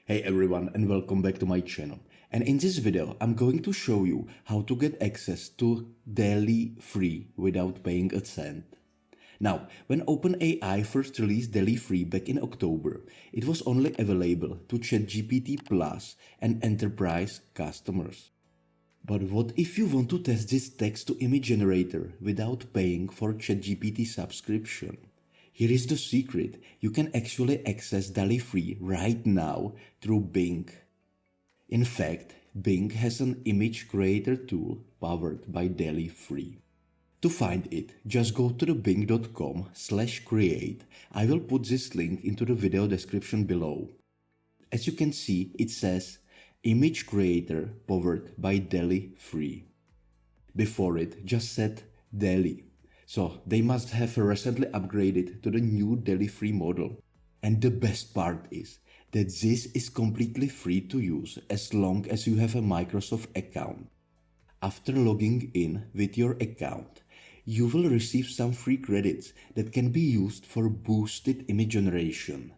Hey everyone, and welcome back to my channel. And in this video I'm going to show you how to get access to DALL-E free without paying a cent. Now, when OpenAI first released DALL-E free back in October, it was only available to ChatGPT Plus and enterprise customers. But what if you want to test this text-to-image generator without paying for ChatGPT subscription? Here is the secret: you can actually access DALL-E free right now through Bing. In fact, Bing has an image creator tool powered by DALL-E free. To find it, just go to the bing.com/create. I will put this link into the video description below. As you can see, it says Image Creator powered by DALL-E free. Before it just said DALL-E. So they must have recently upgraded to the new DALL-E free model. And the best part is that this is completely free to use as long as you have a Microsoft account. After logging in with your account, you will receive some free credits that can be used for boosted image generation.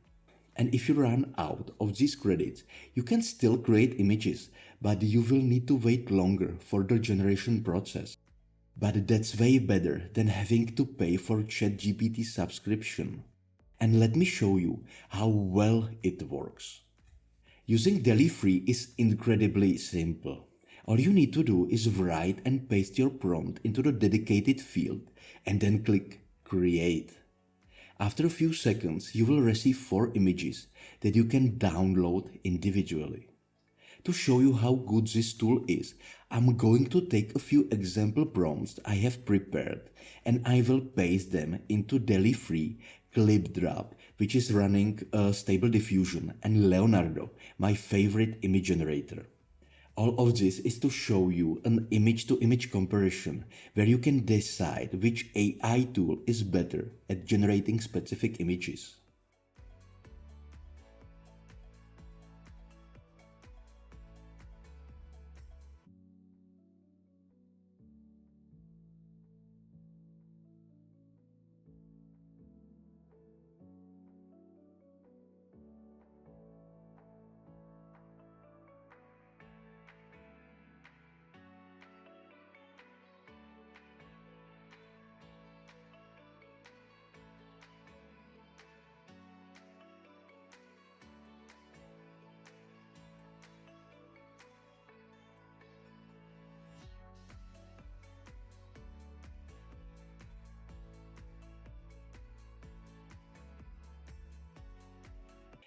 And if you run out of these credits, you can still create images, but you will need to wait longer for the generation process. But that's way better than having to pay for ChatGPT subscription. And let me show you how well it works. Using DALL-E free is incredibly simple. All you need to do is write and paste your prompt into the dedicated field and then click Create. After a few seconds, you will receive 4 images that you can download individually. To show you how good this tool is, I'm going to take a few example prompts I have prepared and I will paste them into DALL-E free ClipDrop, which is running Stable Diffusion, and Leonardo, my favorite image generator. All of this is to show you an image-to-image comparison where you can decide which AI tool is better at generating specific images.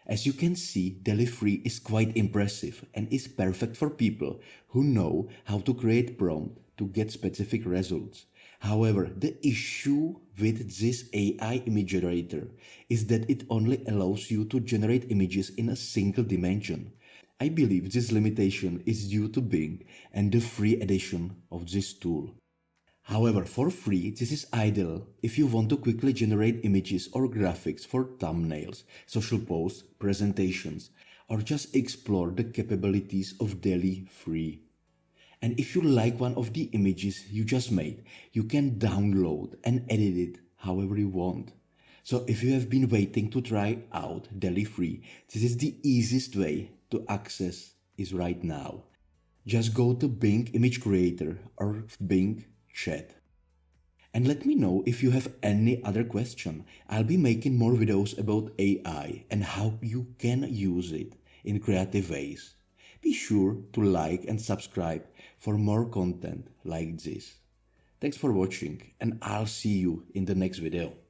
As you can see, DALL-E free is quite impressive and is perfect for people who know how to create prompt to get specific results. However, the issue with this AI image generator is that it only allows you to generate images in a single dimension. I believe this limitation is due to Bing and the free edition of this tool. However, for free, this is ideal if you want to quickly generate images or graphics for thumbnails, social posts, presentations, or just explore the capabilities of DALL-E free. And if you like one of the images you just made, you can download and edit it however you want. So if you have been waiting to try out DALL-E free, this is the easiest way to access is right now. Just go to Bing Image Creator or Bing Chat. And let me know if you have any other question. I'll be making more videos about AI and how you can use it in creative ways. Be sure to like and subscribe for more content like this. Thanks for watching, and I'll see you in the next video.